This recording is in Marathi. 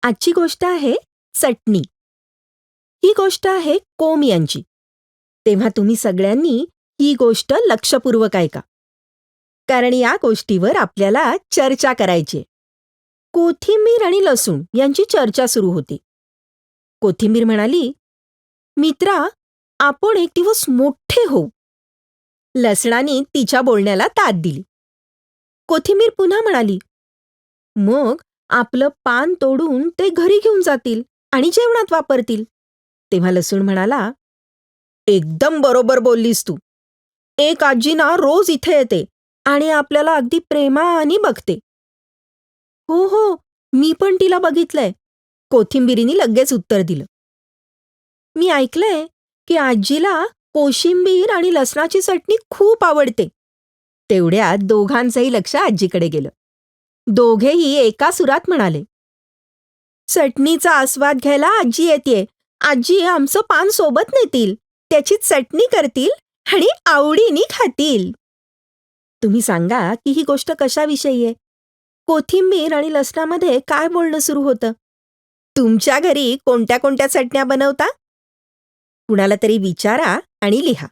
आजची गोष्ट आहे चटणी. ही गोष्ट आहे कोम यांची. तेव्हा तुम्ही सगळ्यांनी ही गोष्ट लक्षपूर्वक ऐका. कारण या गोष्टीवर आपल्याला चर्चा करायची आहे. कोथिंबीर आणि लसूण यांची चर्चा सुरू होती. कोथिंबीर म्हणाली, "मित्रा, आपण एक दिवस मोठे होऊ." लसणाने तिच्या बोलण्याला दाद दिली. कोथिंबीर पुन्हा म्हणाली, "मग आपलं पान तोडून ते घरी घेऊन जातील आणि जेवणात वापरतील." तेव्हा लसूण म्हणाला, "एकदम बरोबर बोललीस तू. एक आजी ना रोज इथे येते आणि आपल्याला अगदी प्रेमाने बघते." "हो हो, मी पण तिला बघितलंय," कोथिंबिरीने लगेच उत्तर दिलं. "मी ऐकलंय की आजीला कोशिंबीर आणि लसणाची चटणी खूप आवडते." तेवढ्यात दोघांचंही लक्ष आजीकडे गेलं. दोघेही एका सुरात म्हणाले, "चटणीचा आस्वाद घ्यायला आजी येतेय. आजी आमचं पान सोबत नेतील, त्याची चटणी करतील आणि आवडीने खातील." तुम्ही सांगा की ही गोष्ट कशाविषयी आहे? कोथिंबीर आणि लसणामध्ये काय बोलणं सुरू होतं? तुमच्या घरी कोणत्या कोणत्या चटण्या बनवता? कुणाला तरी विचारा आणि लिहा.